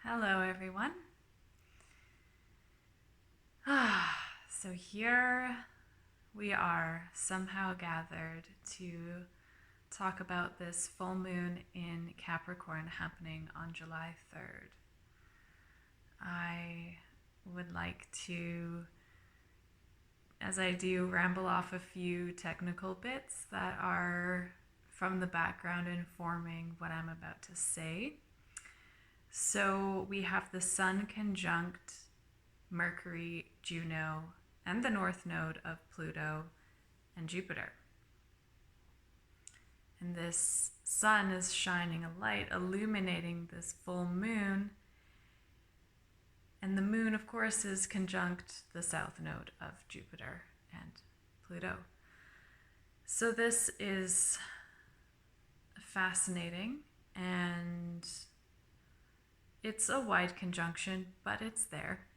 Hello, everyone. So here we are somehow gathered to talk about this full moon in Capricorn happening on July 3rd. I would like to, as I do, ramble off a few technical bits that are from the background informing what I'm about to say. So we have the Sun conjunct Mercury, Juno, and the north node of Pluto and Jupiter. And this sun is shining a light, illuminating this full moon. And the moon, of course, is conjunct the south node of Jupiter and Pluto. So this is fascinating, and it's a wide conjunction, but it's there.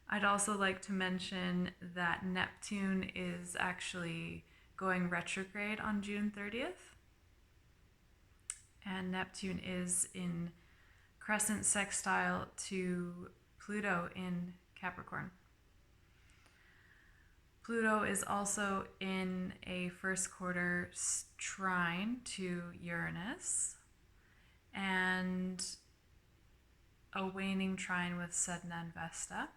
I'd also like to mention that Neptune is actually going retrograde on June 30th. And Neptune is in crescent sextile to Pluto in Capricorn. Pluto is also in a first quarter trine to Uranus and a waning trine with Sedna and Vesta.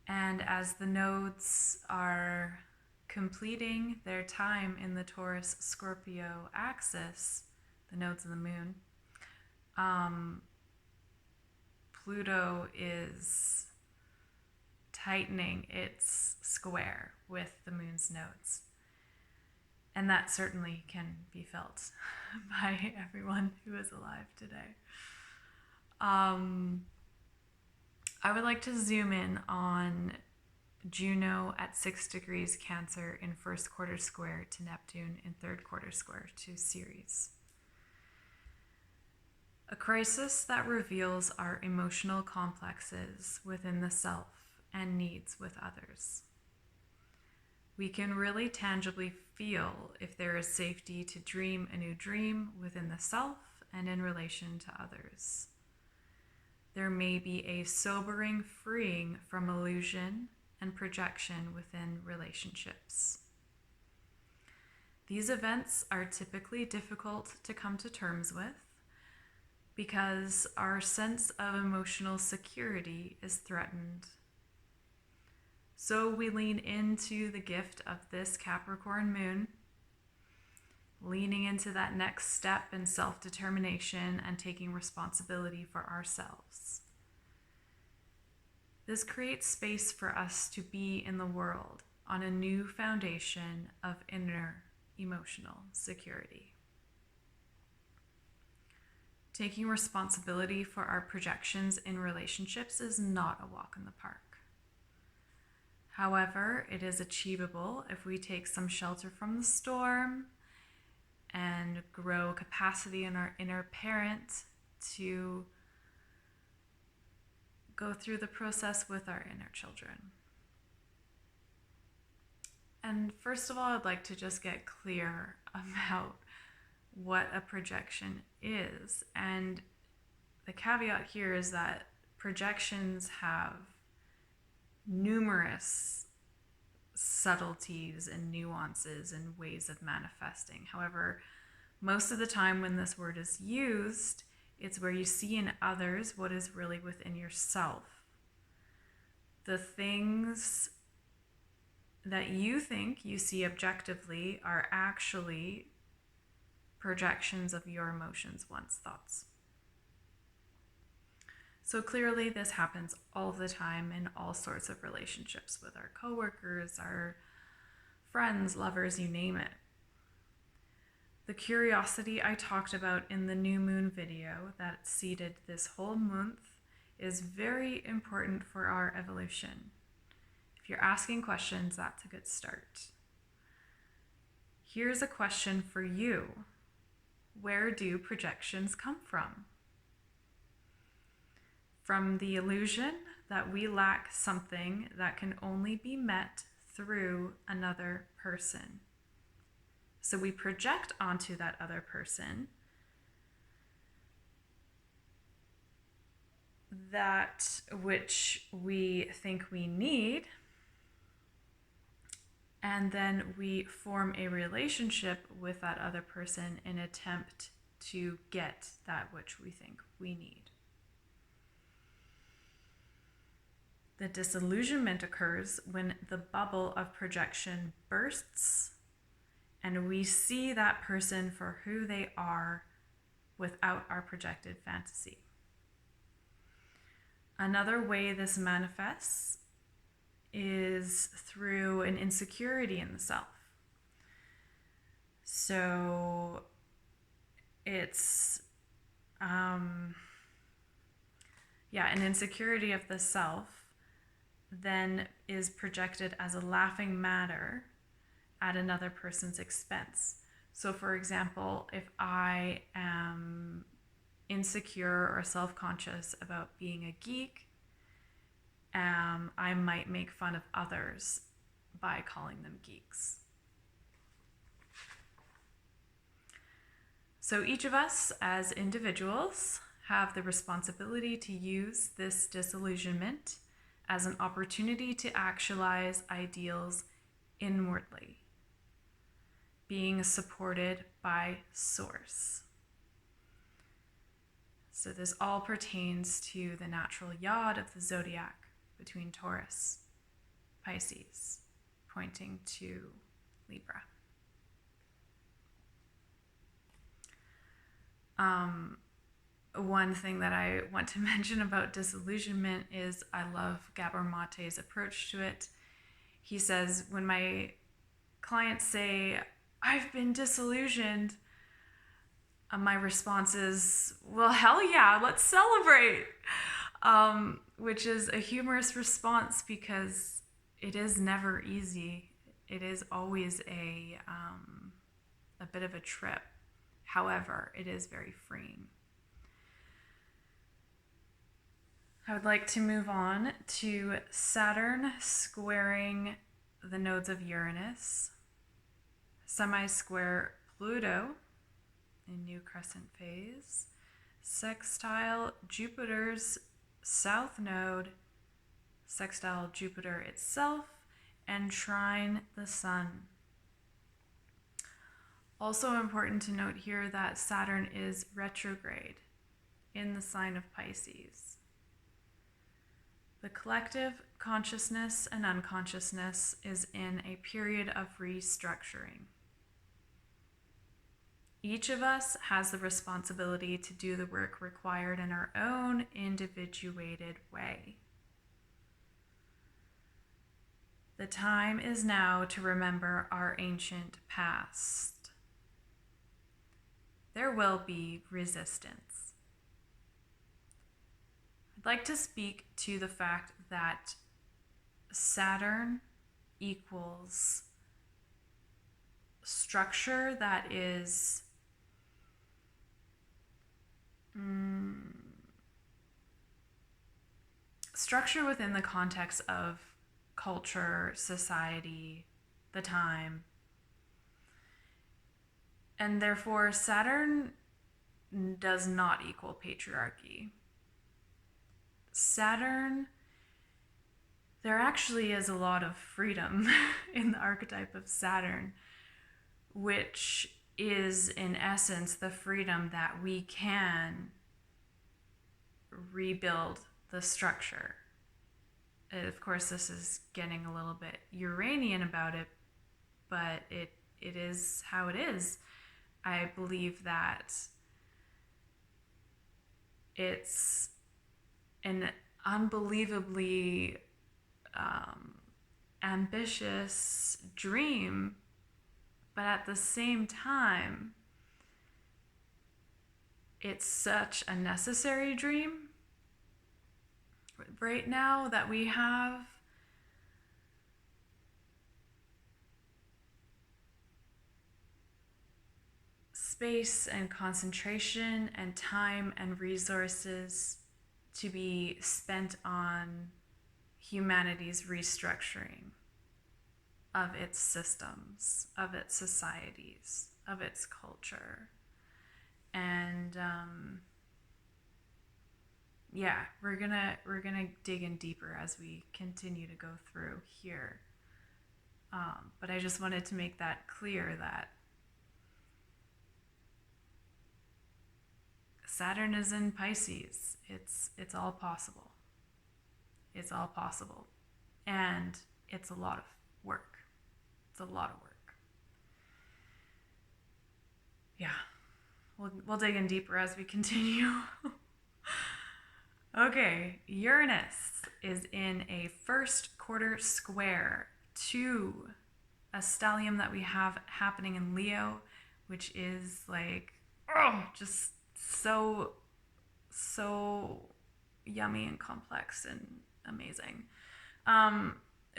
And as the nodes are completing their time in the Taurus-Scorpio axis, the nodes of the moon, Pluto is tightening its square with the moon's nodes. And that certainly can be felt by everyone who is alive today. I would like to zoom in on Juno at 6 degrees Cancer in first quarter square to Neptune in third quarter square to Ceres. A crisis that reveals our emotional complexes within the self and needs with others. We can really tangibly feel if there is safety to dream a new dream within the self and in relation to others. There may be a sobering freeing from illusion and projection within relationships. These events are typically difficult to come to terms with because our sense of emotional security is threatened. So we lean into the gift of this Capricorn moon, leaning into that next step in self-determination and taking responsibility for ourselves. This creates space for us to be in the world on a new foundation of inner emotional security. Taking responsibility for our projections in relationships is not a walk in the park. However, it is achievable if we take some shelter from the storm and grow capacity in our inner parent to go through the process with our inner children. And first of all, I'd like to just get clear about what a projection is. And the caveat here is that projections have numerous subtleties and nuances and ways of manifesting. However, most of the time when this word is used, it's where you see in others what is really within yourself. The things that you think you see objectively are actually projections of your emotions, wants, thoughts. So clearly this happens all the time in all sorts of relationships with our coworkers, our friends, lovers, you name it. The curiosity I talked about in the new moon video that seeded this whole month is very important for our evolution. If you're asking questions, that's a good start. Here's a question for you. Where do projections come from? From the illusion that we lack something that can only be met through another person. So we project onto that other person that which we think we need, and then we form a relationship with that other person in an attempt to get that which we think we need. The disillusionment occurs when the bubble of projection bursts and we see that person for who they are without our projected fantasy. Another way this manifests is through an insecurity in the self. So it's an insecurity of the self then is projected as a laughing matter at another person's expense. So for example, if I am insecure or self-conscious about being a geek, I might make fun of others by calling them geeks. So each of us as individuals have the responsibility to use this disillusionment as an opportunity to actualize ideals inwardly, being supported by Source. So this all pertains to the natural yod of the zodiac between Taurus, Pisces, pointing to Libra. One thing that I want to mention about disillusionment is I love Gabor Mate's approach to it. He says, when my clients say, I've been disillusioned, my response is, well, hell yeah, let's celebrate. Which is a humorous response because it is never easy. It is always a bit of a trip. However, it is very freeing. I would like to move on to Saturn squaring the nodes of Uranus, semi-square Pluto in new crescent phase, sextile Jupiter's south node, sextile Jupiter itself, and trine the Sun. Also important to note here that Saturn is retrograde in the sign of Pisces. The collective consciousness and unconsciousness is in a period of restructuring. Each of us has the responsibility to do the work required in our own individuated way. The time is now to remember our ancient past. There will be resistance. I'd like to speak to the fact that Saturn equals structure that is structure within the context of culture, society, the time. And therefore, Saturn does not equal patriarchy. Saturn, there actually is a lot of freedom in the archetype of Saturn, which is in essence the freedom that we can rebuild the structure. Of course, this is getting a little bit Uranian about it, but it is how it is. I believe that it's an unbelievably ambitious dream, but at the same time, it's such a necessary dream right now that we have. Space and concentration and time and resources to be spent on humanity's restructuring of its systems, of its societies, of its culture. And, yeah, we're gonna dig in deeper as we continue to go through here. But I just wanted to make that clear that Saturn is in Pisces. It's all possible. It's all possible. And it's a lot of work. It's a lot of work. Yeah. We'll dig in deeper as we continue. Okay, Uranus is in a first quarter square to a stellium that we have happening in Leo, which is like, oh, just so yummy and complex and amazing.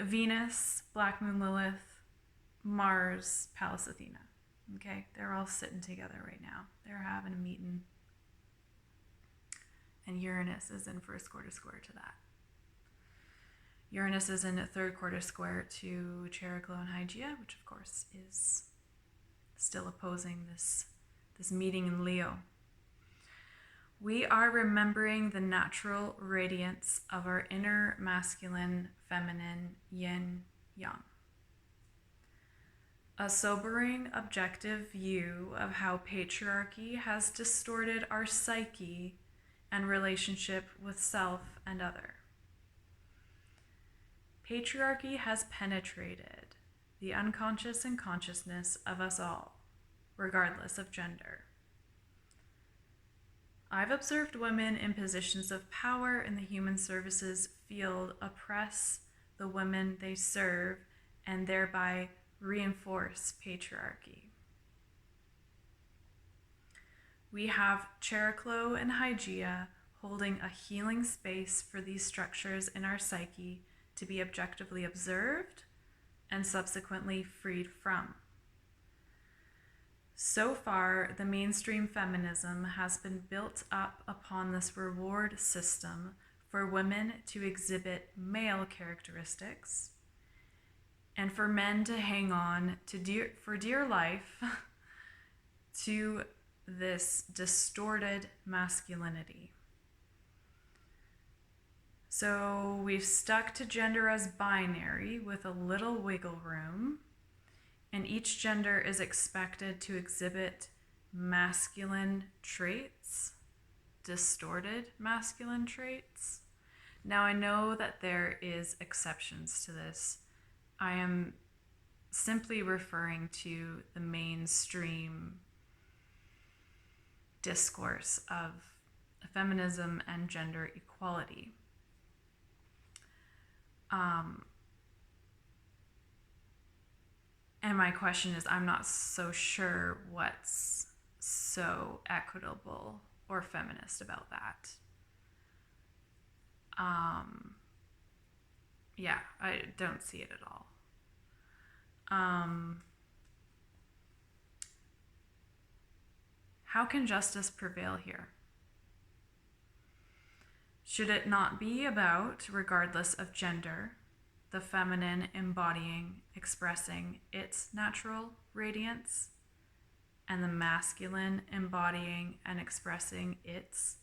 Venus, Black Moon Lilith, Mars, Pallas Athena. Okay, they're all sitting together right now. They're having a meeting. And Uranus is in first quarter square to that. Uranus is in a third quarter square to Chariklo and Hygeia, which of course is still opposing this meeting in Leo. We are remembering the natural radiance of our inner masculine, feminine, yin, yang. A sobering, objective view of how patriarchy has distorted our psyche and relationship with self and other. Patriarchy has penetrated the unconscious and consciousness of us all, regardless of gender. I've observed women in positions of power in the human services field oppress the women they serve and thereby reinforce patriarchy. We have Chariklo and Hygeia holding a healing space for these structures in our psyche to be objectively observed and subsequently freed from. So far, the mainstream feminism has been built up upon this reward system for women to exhibit male characteristics and for men to hang on to for dear life to this distorted masculinity. So we've stuck to gender as binary with a little wiggle room, and each gender is expected to exhibit masculine traits, distorted masculine traits. Now I know that there is exceptions to this. I am simply referring to the mainstream discourse of feminism and gender equality. And my question is, I'm not so sure what's so equitable or feminist about that. Yeah, I don't see it at all. How can justice prevail here? Should it not be about, regardless of gender, the feminine embodying, expressing its natural radiance, and the masculine embodying and expressing its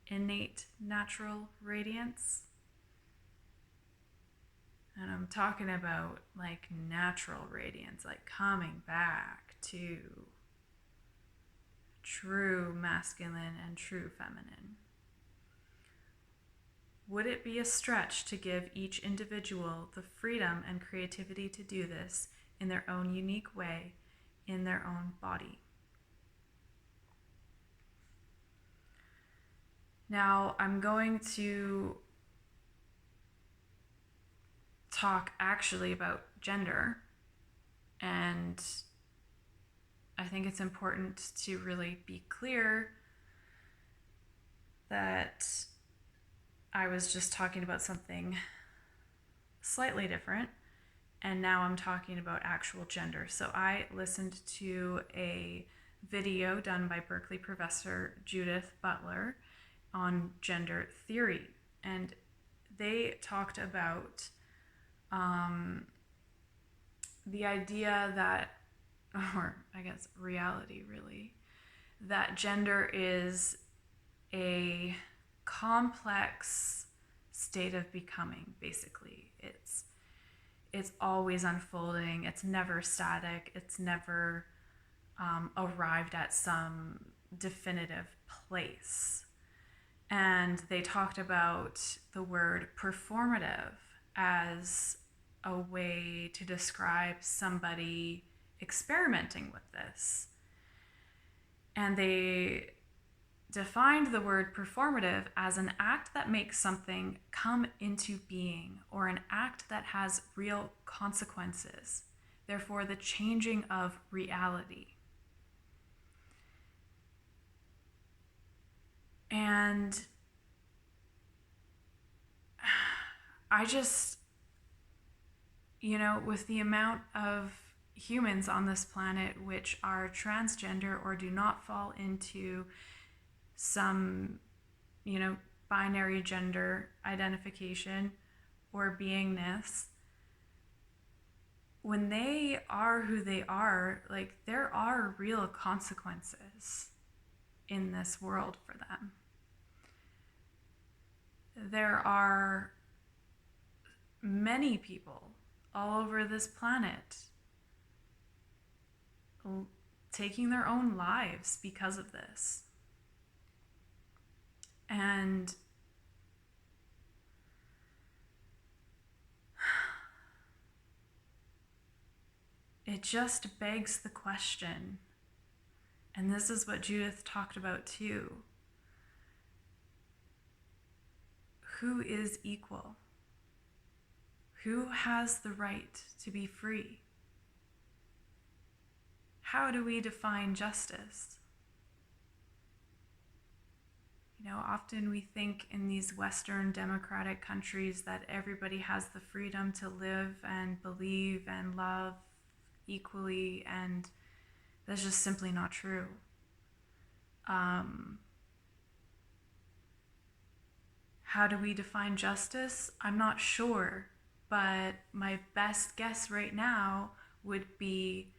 innate natural radiance? And I'm talking about like natural radiance, like coming back to true masculine and true feminine. Would it be a stretch to give each individual the freedom and creativity to do this in their own unique way, in their own body? Now, I'm going to talk actually about gender, and I think it's important to really be clear that I was just talking about something slightly different, and now I'm talking about actual gender. So I listened to a video done by Berkeley professor Judith Butler on gender theory, and they talked about the idea that, or I guess reality really, that gender is a complex state of becoming, basically. It's always unfolding. It's never static. It's never arrived at some definitive place. And they talked about the word performative as a way to describe somebody experimenting with this. And they defined the word performative as an act that makes something come into being, or an act that has real consequences, therefore the changing of reality. And I just, with the amount of humans on this planet which are transgender or do not fall into some, binary gender identification or beingness, when they are who they are, like, there are real consequences in this world for them. There are many people all over this planet taking their own lives because of this. And it just begs the question, and this is what Judith talked about too: who is equal? Who has the right to be free? How do we define justice? Often we think in these Western democratic countries that everybody has the freedom to live and believe and love equally, and that's just simply not true. How do we define justice? I'm not sure, but my best guess right now would be,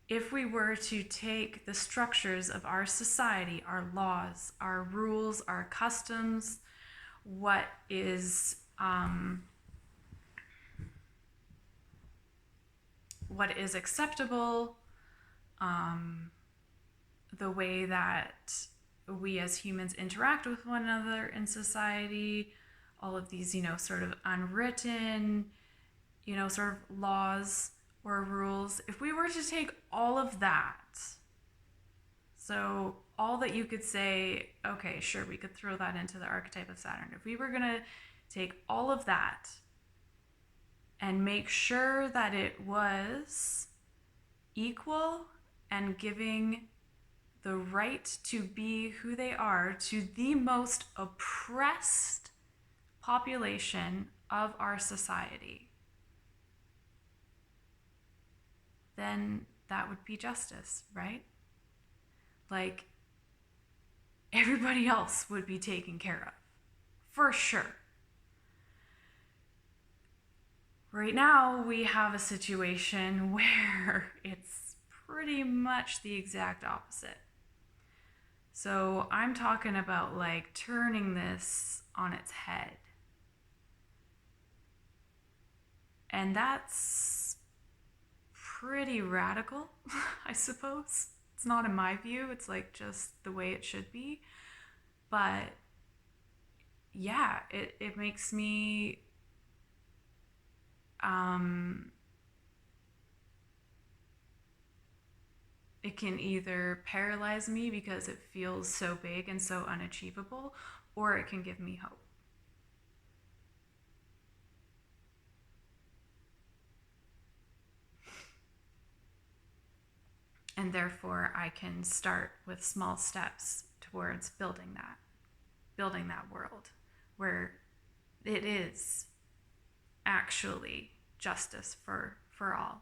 if we were to take the structures of our society, our laws, our rules, our customs, what is acceptable, the way that we as humans interact with one another in society, all of these, sort of unwritten, sort of laws or rules, if we were to take all of that, so all that you could say, okay, sure, we could throw that into the archetype of Saturn. If we were going to take all of that and make sure that it was equal and giving the right to be who they are to the most oppressed population of our society, then that would be justice, right? Like, everybody else would be taken care of, for sure. Right now, we have a situation where it's pretty much the exact opposite. So I'm talking about, like, turning this on its head. And that's pretty radical, I suppose. It's not in my view, it's like just the way it should be. But yeah, it makes me it can either paralyze me because it feels so big and so unachievable, or it can give me hope. And therefore, I can start with small steps towards building that world where it is actually justice for all.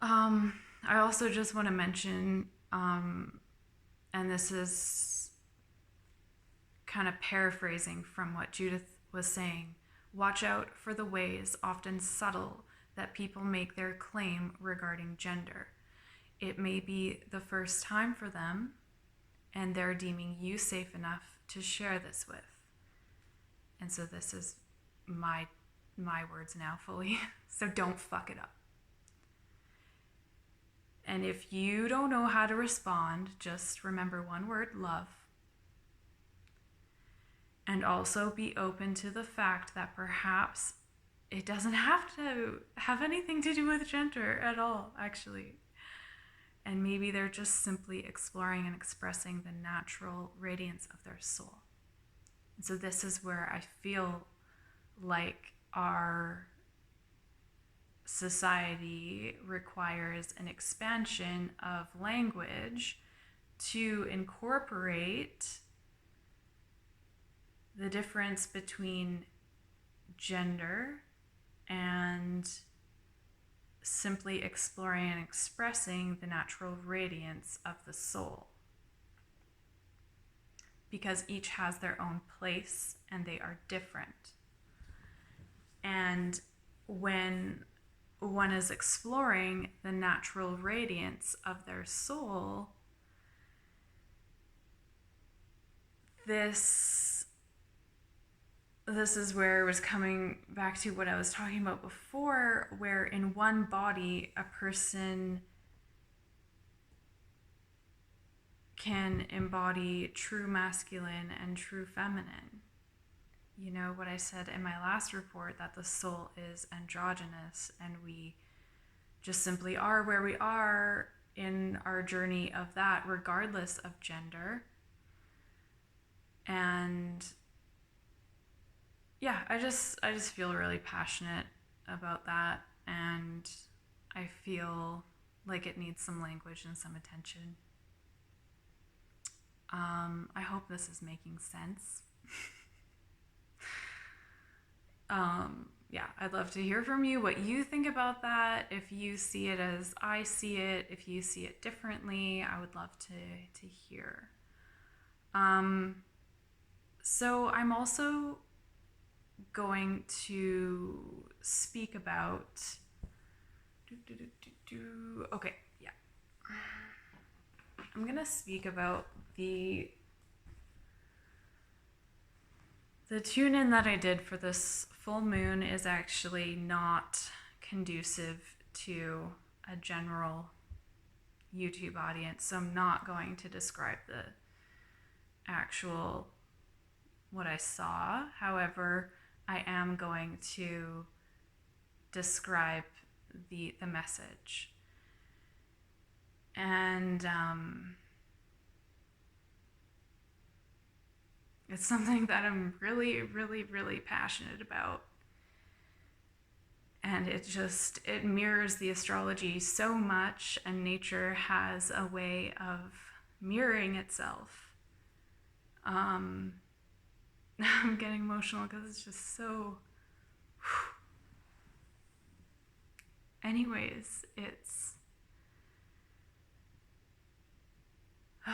I also just want to mention, and this is kind of paraphrasing from what Judith was saying, watch out for the ways, often subtle, that people make their claim regarding gender. It may be the first time for them, and they're deeming you safe enough to share this with. And so this is my words now fully. So don't fuck it up. And if you don't know how to respond, just remember one word: love. And also be open to the fact that perhaps it doesn't have to have anything to do with gender at all, actually. And maybe they're just simply exploring and expressing the natural radiance of their soul. And so this is where I feel like our society requires an expansion of language to incorporate the difference between gender and simply exploring and expressing the natural radiance of the soul. Because each has their own place and they are different. And when one is exploring the natural radiance of their soul, this is where it was coming back to what I was talking about before, where in one body a person can embody true masculine and true feminine. You know what I said in my last report, that the soul is androgynous and we just simply are where we are in our journey of that, regardless of gender. And yeah, I just feel really passionate about that, and I feel like it needs some language and some attention. I hope this is making sense. Yeah, I'd love to hear from you what you think about that. If you see it as I see it, if you see it differently, I would love to hear. So I'm also going to speak about okay, yeah. I'm gonna speak about the tune-in that I did for this full moon is actually not conducive to a general YouTube audience, so I'm not going to describe the actual what I saw. However, I am going to describe the message. And it's something that I'm really, really, really passionate about. And it mirrors the astrology so much, and nature has a way of mirroring itself. I'm getting emotional because it's just so... Anyways, it's... okay.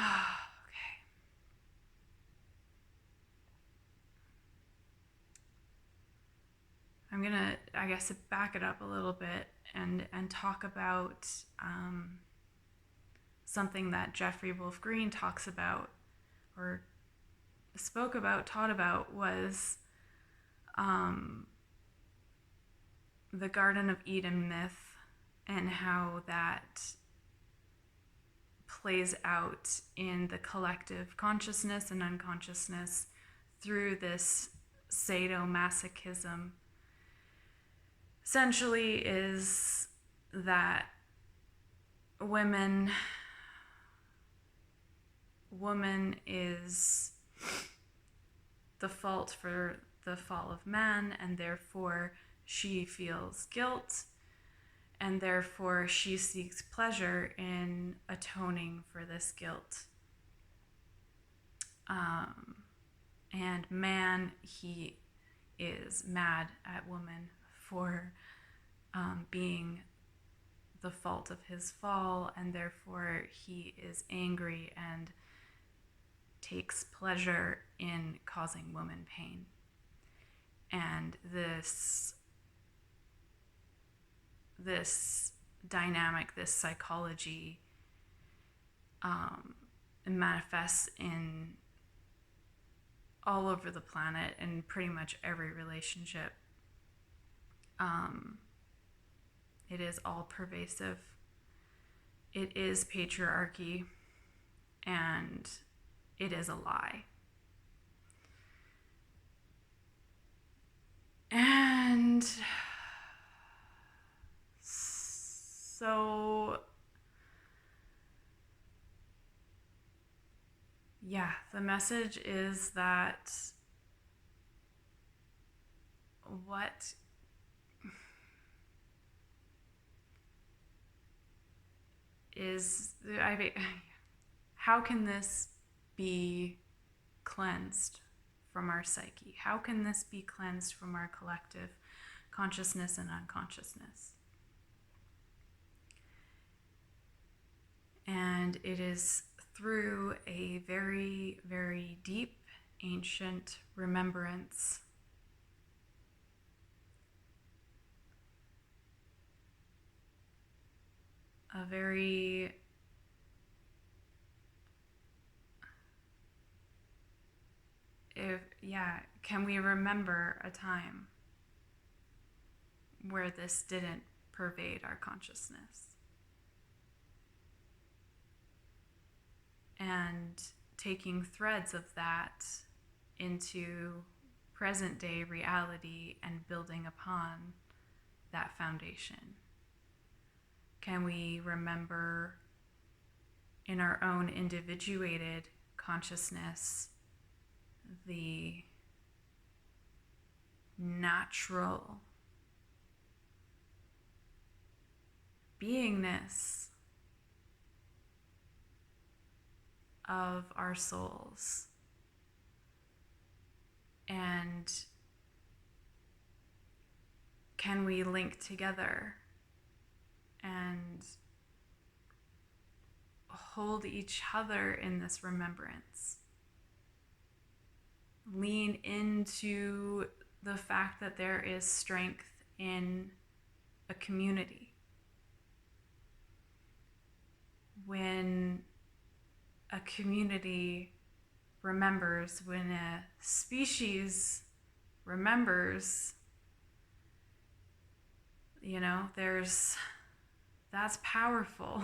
I'm gonna, I guess, back it up a little bit and talk about something that Jeffrey Wolf Green talks about, or spoke about, taught about, was the Garden of Eden myth and how that plays out in the collective consciousness and unconsciousness through this sadomasochism. Essentially is that woman is the fault for the fall of man, and therefore she feels guilt, and therefore she seeks pleasure in atoning for this guilt. And man, he is mad at woman for being the fault of his fall, and therefore he is angry and takes pleasure in causing woman pain. And this dynamic, this psychology, manifests in all over the planet in pretty much every relationship. It is all pervasive. It is patriarchy, and it is a lie. And so, yeah, the message is that what is, how can this be cleansed from our psyche? How can this be cleansed from our collective consciousness and unconsciousness? And it is through a very, very deep, ancient remembrance a very can we remember a time where this didn't pervade our consciousness? And taking threads of that into present day reality and building upon that foundation. Can we remember in our own individuated consciousness the natural beingness of our souls? And can we link together and hold each other in this remembrance? Lean into the fact that there is strength in a community. When a community remembers, when a species remembers, that's powerful.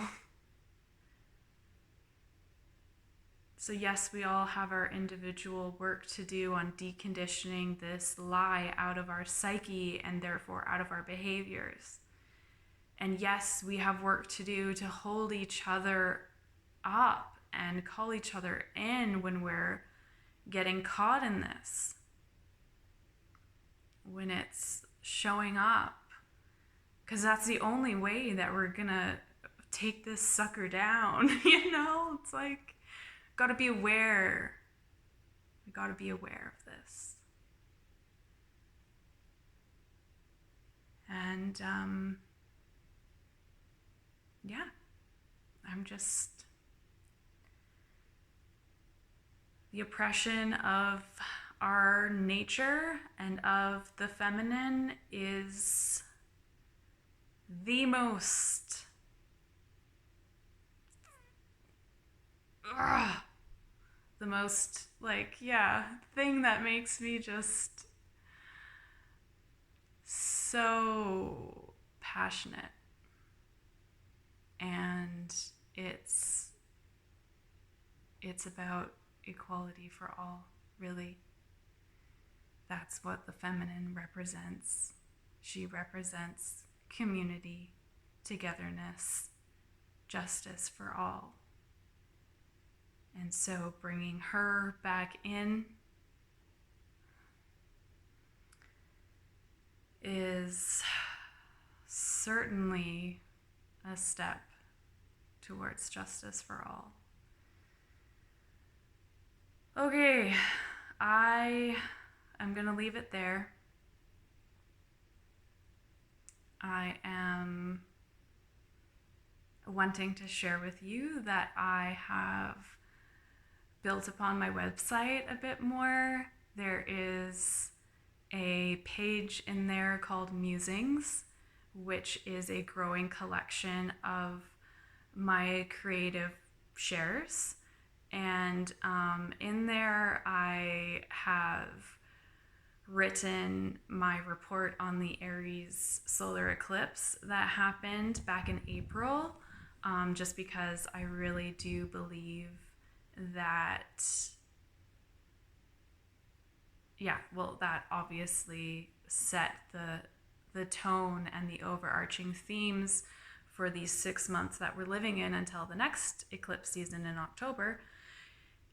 So yes, we all have our individual work to do on deconditioning this lie out of our psyche and therefore out of our behaviors. And yes, we have work to do to hold each other up and call each other in when we're getting caught in this, when it's showing up. Because that's the only way that we're gonna take this sucker down, It's like, gotta be aware. We gotta be aware of this. And, the oppression of our nature and of the feminine is the most thing that makes me just so passionate. And it's about equality for all, really. That's what the feminine represents. She represents community, togetherness, justice for all. And so bringing her back in is certainly a step towards justice for all. Okay, I am going to leave it there. I am wanting to share with you that I have built upon my website a bit more. There is a page in there called Musings, which is a growing collection of my creative shares. And in there, I have written my report on the Aries solar eclipse that happened back in April, just because I really do believe that, that obviously set the tone and the overarching themes for these 6 months that we're living in until the next eclipse season in October.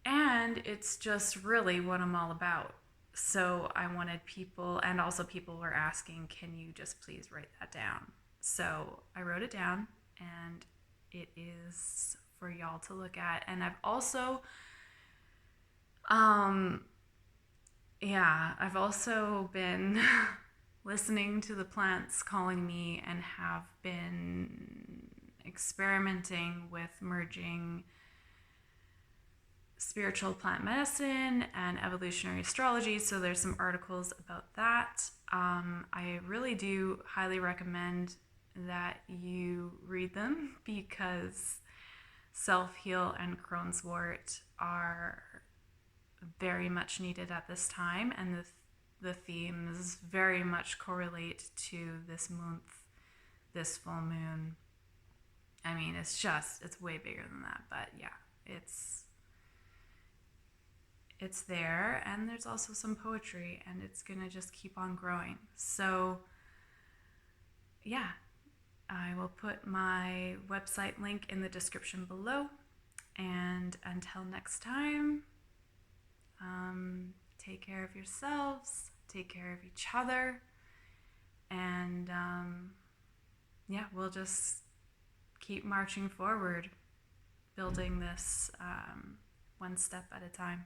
And it's just really what I'm all about. So I wanted people, and also people were asking, can you just please write that down? So I wrote it down, and it is for y'all to look at. And I've also, I've also been listening to the plants calling me and have been experimenting with merging spiritual plant medicine and evolutionary astrology. So there's some articles about that. I really do highly recommend that you read them because self-heal and Crohn's wort are very much needed at this time, and the themes very much correlate to this month, this full moon. I mean, it's way bigger than that, but yeah, it's there, and there's also some poetry, and it's gonna just keep on growing. So yeah, I will put my website link in the description below, and until next time, take care of yourselves, take care of each other, and we'll just keep marching forward, building this one step at a time.